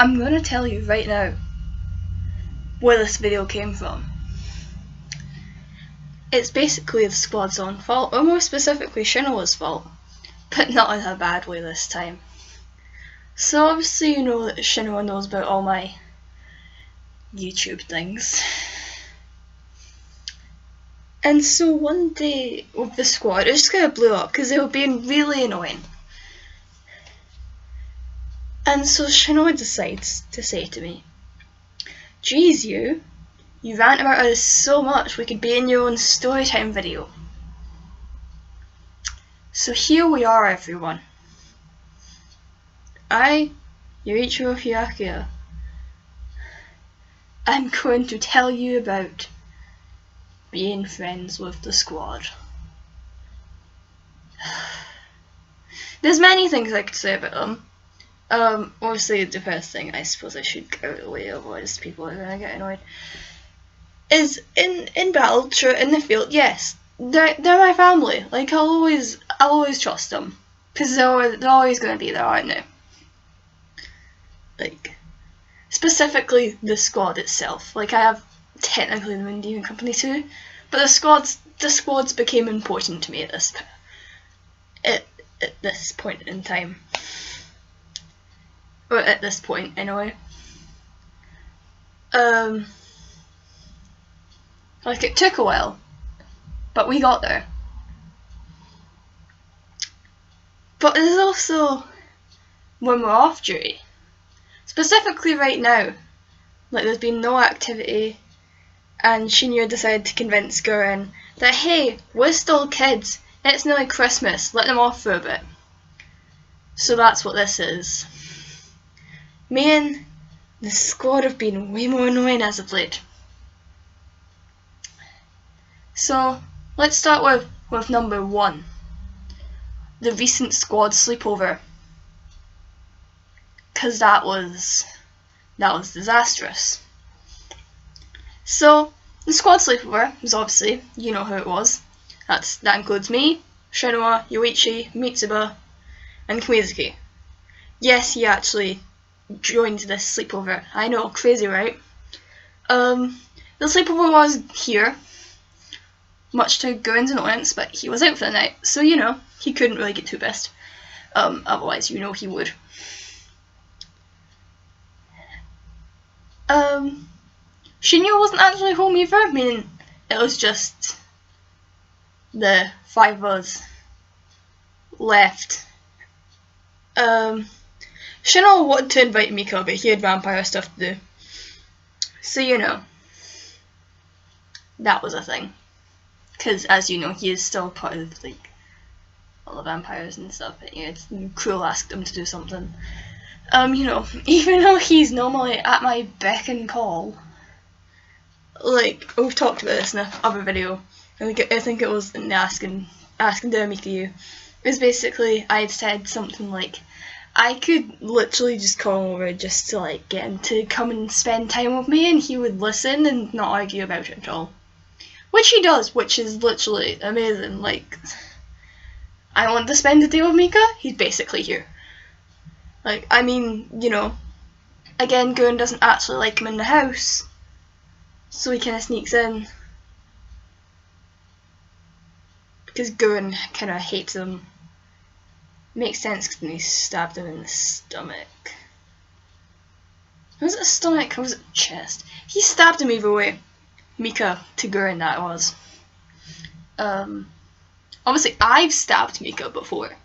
I'm going to tell you right now where this video came from. It's basically the squad's own fault, or more specifically Shinoa's fault, but not in a bad way this time. So obviously you know that Shinoa knows about all my YouTube things. And so one day with the squad, it just kind of blew up because they were being really annoying. And so Shinoa decides to say to me, "Geez, you rant about us so much, we could be in your own Storytime video." So here we are, everyone. I, Yoriichiro Hirakuya, I'm going to tell you about being friends with the squad. There's many things I could say about them. Obviously the first thing I suppose I should get out of the way, otherwise people are gonna get annoyed, is in battle, sure, in the field, yes, they're my family. Like I'll always trust them, because they're always gonna be there, aren't they? Like, specifically the squad itself. Like I have technically the Moon Demon Company too, but the squads became important to me at this point in time. Or at this point, anyway. Like it took a while, but we got there. But there's also when we're off duty. Specifically right now, like there's been no activity, and Shinya decided to convince Gurren that hey, we're still kids, it's nearly Christmas, let them off for a bit. So that's what this is. Me and the squad have been way more annoying as of late. So let's start with number 1. The recent squad sleepover. Cause that was disastrous. So the squad sleepover was obviously, you know who it was. That includes me, Shinoa, Yoichi, Mitsuba, and Kamizuki. Yes, he actually joined this sleepover. I know, crazy, right? The sleepover was here, much to Gurren's annoyance, but he was out for the night, so you know, he couldn't really get too pissed. Otherwise, you know he would. Shinya wasn't actually home either. I mean, it was just the 5 of us left. Shinoa wanted to invite Mika, but he had vampire stuff to do. So, you know, that was a thing. Because, as you know, he is still part of, like, all the vampires and stuff. But, you know, it's cruel asked him to do something. You know, even though he's normally at my beck and call, like, we've talked about this in another video, I think it was in the Asking Mika. It was basically, I had said something like, I could literally just call him over just to, like, get him to come and spend time with me, and he would listen and not argue about it at all. Which he does, which is literally amazing. Like, I want to spend the day with Mika, he's basically here. Like, I mean, you know, again, Gurren doesn't actually like him in the house, so he kind of sneaks in. Because Gurren kind of hates him. Makes sense because he stabbed him in the stomach. Was it a stomach or was it chest? He stabbed him either way. Mika to Gurren, that was. Obviously I've stabbed Mika before,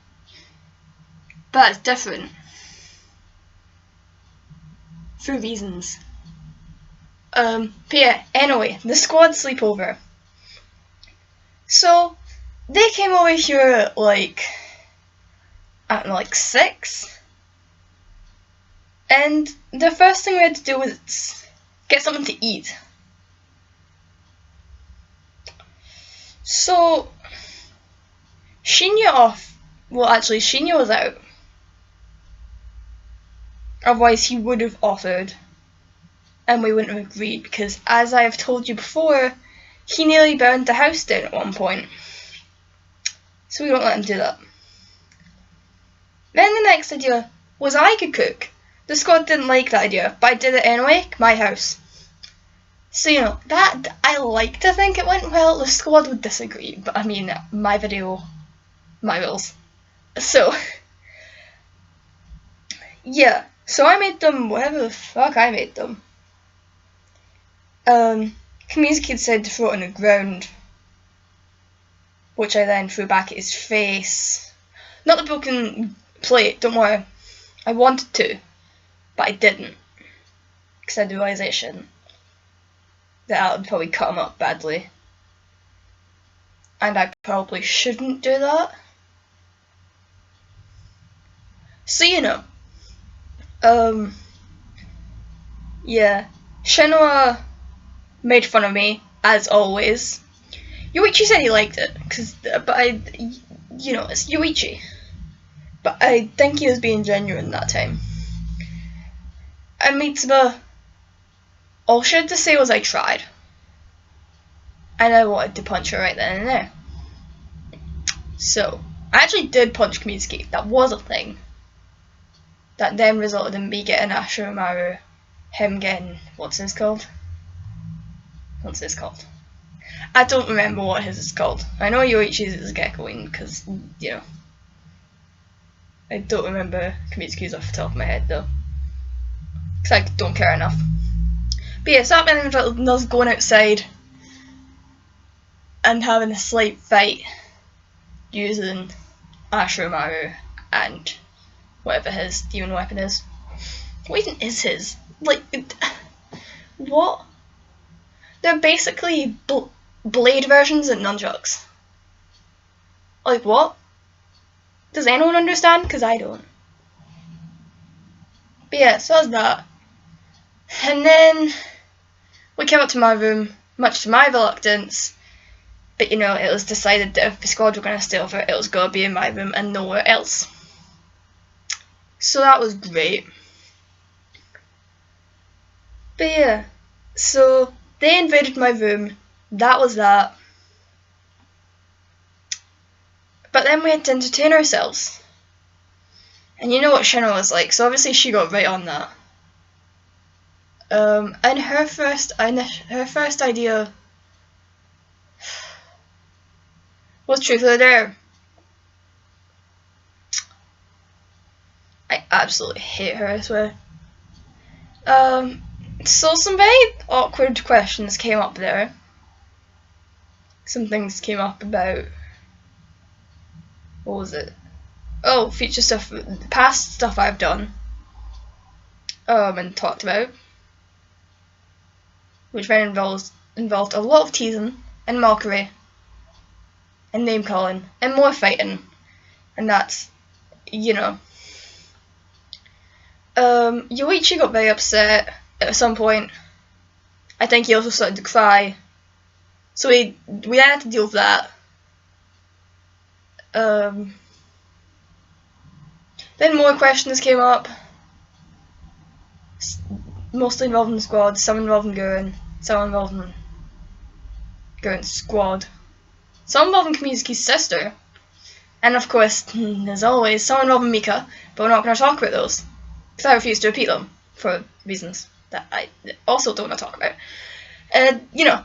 but it's different. For reasons. But yeah, anyway, the squad sleepover. So, they came over here at like, I don't know, like 6. And the first thing we had to do was get something to eat. So, Shinya was out. Otherwise he would have offered, and we wouldn't have agreed, because as I have told you before, he nearly burned the house down at one point. So we don't let him do that. Then the next idea was I could cook. The squad didn't like that idea, but I did it anyway. My house. So, you know, that, I like to think it went well. The squad would disagree, but I mean, my video, my rules. So, yeah. So I made them whatever the fuck I made them. Community Kid said to throw it on the ground, which I then threw back at his face. Not the broken plate, don't worry. I wanted to, but I didn't. Because I had the realisation that would probably cut him up badly. And I probably shouldn't do that. So, you know. Yeah. Shinoa made fun of me, as always. Yuichi said he liked it, you know, it's Yuichi. But I think he was being genuine that time. And Mitsuba, all she had to say was I tried. And I wanted to punch her right then and there. So, I actually did punch Kamitsuki. That was a thing. That then resulted in me getting Ashiromaru, him getting, what's his called? I don't remember what his is called. I know Yoichi's is Gekkoing, because, you know. I don't remember Kamitsuki's off the top of my head, though. Because I don't care enough. But yeah, so that meant us going outside and having a slight fight using Ashiromaru and whatever his demon weapon is. What even is his? Like, what? They're basically blade versions of nunchucks. Like, what? Does anyone understand? Because I don't. But yeah, so that's that. And then we came up to my room, much to my reluctance. But you know, it was decided that if the squad were going to stay over, it was going to be in my room and nowhere else. So that was great. But yeah, so they invaded my room. That was that. But then we had to entertain ourselves. And you know what Shinoa was like, so obviously she got right on that. And her first idea was Truth or Dare. I absolutely hate her, I swear. So some very awkward questions came up there. Some things came up about, what was it? Oh, future stuff, past stuff I've done. And talked about. Which then involved a lot of teasing and mockery. And name calling. And more fighting. And that's, you know. Yoichi got very upset at some point. I think he also started to cry. So we then had to deal with that. Then more questions came up. Mostly involving the squad, some involving Gurren, some involving Gurren's squad. Some involving Kamitsuki's sister. And of course, as always, some involving Mika, but we're not going to talk about those. Because I refuse to repeat them, for reasons that I also don't want to talk about. You know.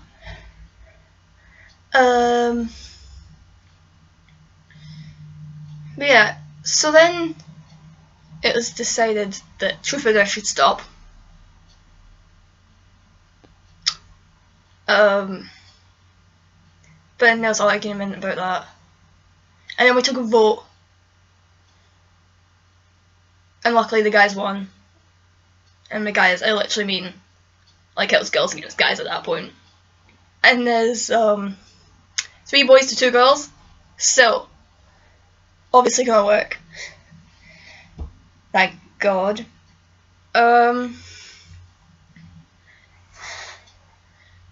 But yeah, so then it was decided that Truth or Dare should stop. But then there was all argument about that. And then we took a vote. And luckily the guys won. And the guys, I literally mean, like it was girls against guys at that point. And there's 3 boys to 2 girls. So, obviously gonna work. Thank God. And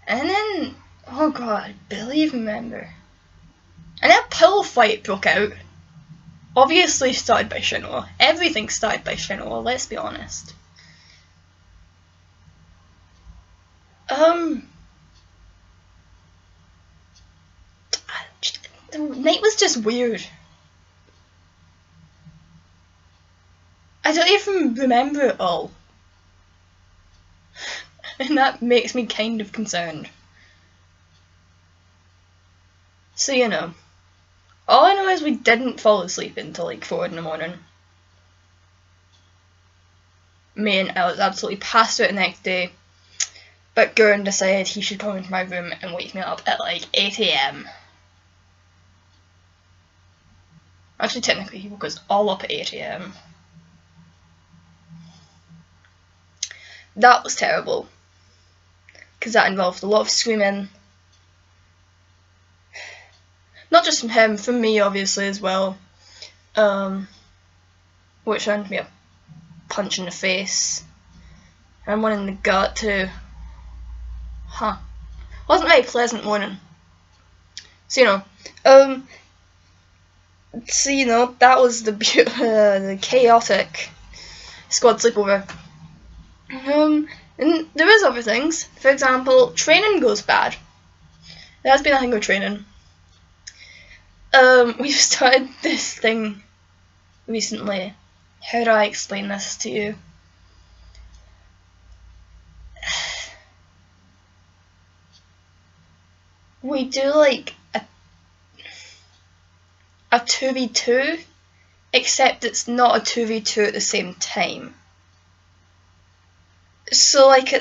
then, oh god, I barely even remember. And then a pillow fight broke out. Obviously started by Shinoa. Everything started by Shinoa, let's be honest. The night was just weird. I don't even remember it all. And that makes me kind of concerned. So, you know, all I know is we didn't fall asleep until like 4 in the morning. Me and I was absolutely passed out the next day. But Gurren decided he should come into my room and wake me up at like 8 AM. Actually, technically, he woke us all up at 8 AM. That was terrible. Because that involved a lot of screaming. Not just from him, from me obviously as well. Which earned me a punch in the face. And one in the gut too. Wasn't a very pleasant morning. So, that was the chaotic squad sleepover. And there is other things. For example, training goes bad. There has been nothing with training. We've started this thing recently. How do I explain this to you? We do like a 2v2, except it's not a 2v2 at the same time. So like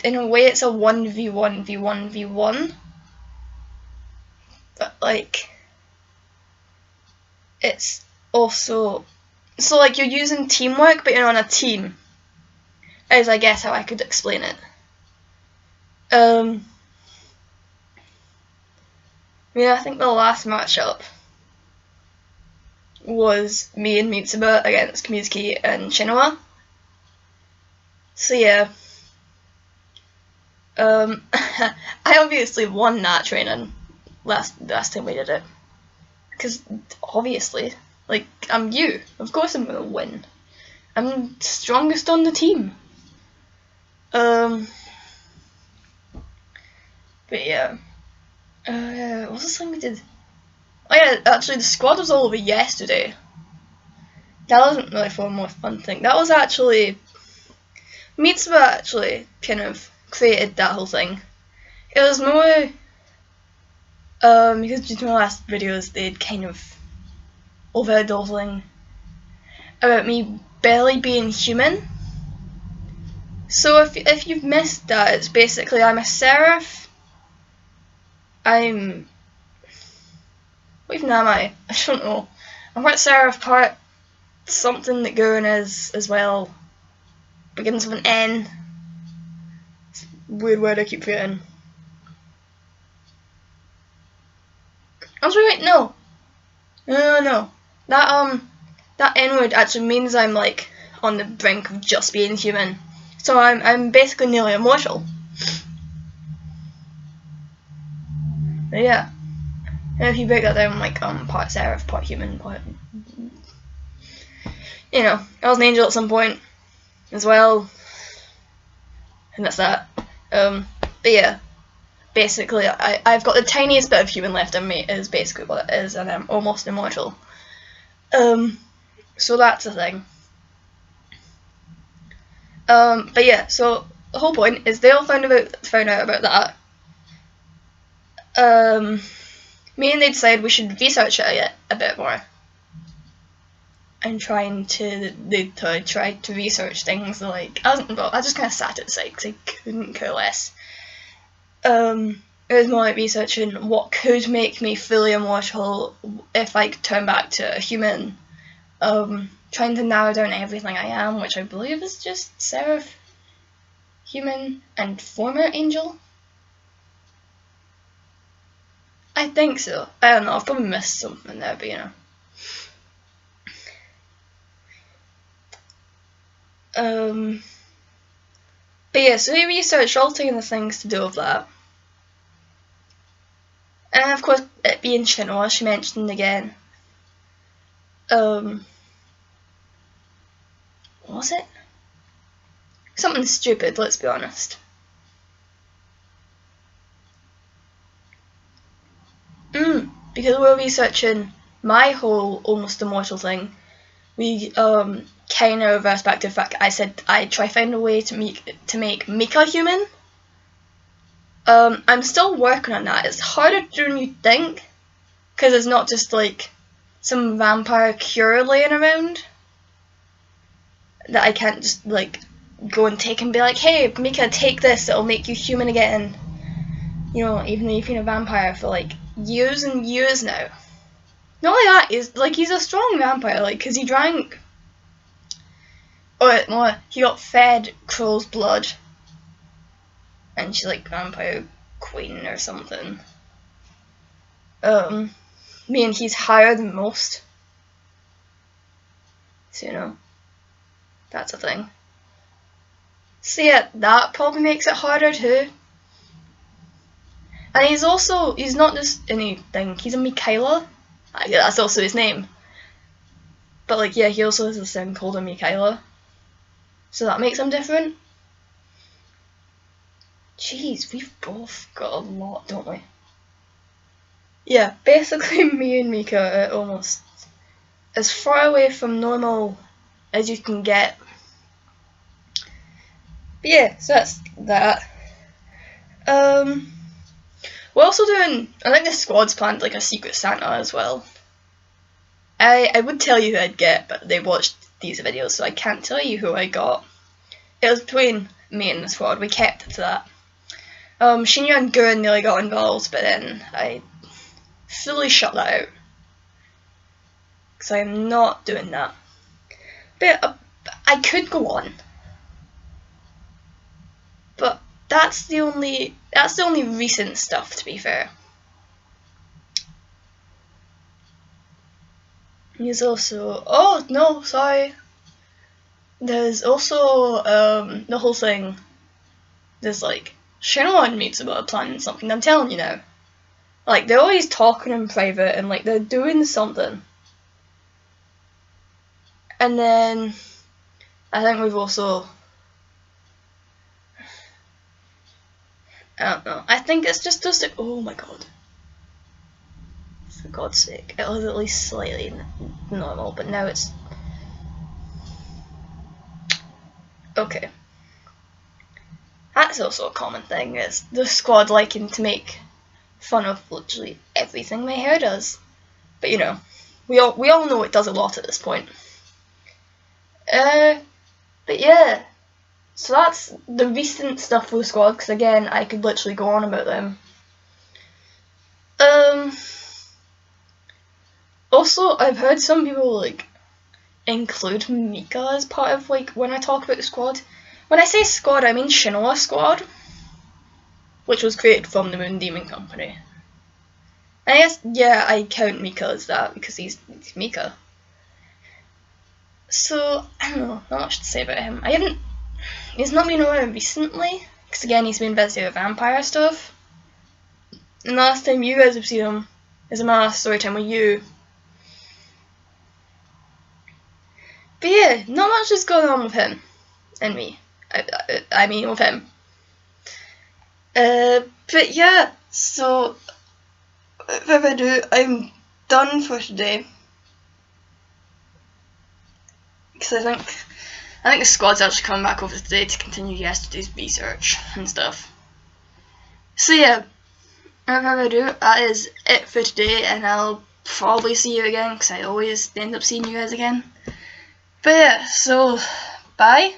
in a way it's a 1v1v1v1, but like it's also so like you're using teamwork, but you're on a team. Is I guess how I could explain it. Yeah, I think the last matchup was me and Mitsuba against Kamizuki and Shinoa. So yeah, I obviously won that training last time we did it, because obviously, like, I'm you. Of course I'm gonna win. I'm strongest on the team. But yeah, what was the thing we did? Oh yeah, actually the squad was all over yesterday. That wasn't really for a more fun thing. That was actually Mitsuba actually kind of created that whole thing. It was more because due to my last videos they'd kind of overheard the whole thing about me barely being human. So if you've missed that, it's basically I'm a seraph. What even am I? I don't know. I'm part seraph, part something that Gurren is as well. Begins with an N. It's a weird word I keep forgetting. Actually, wait, no. No. That N word actually means I'm like on the brink of just being human. So I'm basically nearly immortal. But yeah. And if you break that down, like part seraph, part human, part I was an angel at some point as well. And that's that. But yeah. Basically I've got the tiniest bit of human left in me is basically what it is, and I'm almost immortal. So that's the thing. But yeah, so the whole point is they all found out about that. Me and they decided we should research it a bit more. And try to research things like I just kind of sat at the side because I couldn't care less. It was more like researching what could make me fully immortal if I could turn back to a human. Trying to narrow down everything I am, which I believe is just seraph, human, and former angel. I think so. I don't know, I've probably missed something there, but But yeah, so we researched all the things to do with that. And of course, it being Shinoa, she mentioned again. What was it? Something stupid, let's be honest. Because we're researching my whole almost immortal thing, we kind of reversed back to the fact I said I'd try find a way to make Mika human. I'm still working on that. It's harder to do than you think, because it's not just like some vampire cure laying around that I can't just like go and take and be like, hey Mika, take this, it'll make you human again. You know, even though you've been a vampire for like years and years now. Not only that, he's a strong vampire, like, because he drank, or he got fed Crow's blood, and she's like vampire queen or something. Meaning he's higher than most. So, you know, that's a thing. So yeah, that probably makes it harder too. And he's not just anything, he's a Mikaela. That's also his name. But like, yeah, he also has a thing called a Mikaela. So that makes him different. Jeez, we've both got a lot, don't we? Yeah, basically me and Mika are almost as far away from normal as you can get. But yeah, so that's that. We're also doing, I think the squad's planned like a Secret Santa as well. I would tell you who I'd get, but they watched these videos, so I can't tell you who I got. It was between me and the squad, we kept it to that. Shinoa and Gurren nearly got involved, but then I fully shut that out. Because I am not doing that. But I could go on. But that's the only recent stuff, to be fair. There's also, oh no, sorry. There's also the whole thing. There's like Shinoa and Mitsuba are planning something. I'm telling you now. Like, they're always talking in private and like they're doing something. And then I think we've also, I don't know. I think it's just like, oh my god. For God's sake. It was at least slightly normal, but now it's okay. That's also a common thing, is the squad liking to make fun of literally everything my hair does. But you know, we all know it does a lot at this point. But yeah, so that's the recent stuff for the squad, because again, I could literally go on about them. Also, I've heard some people like include Mika as part of like when I talk about the squad. When I say squad, I mean Shinoa Squad, which was created from the Moon Demon Company. And I guess, yeah, I count Mika as that because he's Mika. So, I don't know, not much to say about him. He's not been around recently, because again, he's been busy with vampire stuff. And the last time you guys have seen him is in my last story time with you. But yeah, not much is going on with him and me. I mean with him. But yeah, so whatever I do, I'm done for today. Because I think the squad's actually coming back over today to continue yesterday's research and stuff. So yeah, whatever I do, that is it for today, and I'll probably see you again because I always end up seeing you guys again. But yeah, so bye.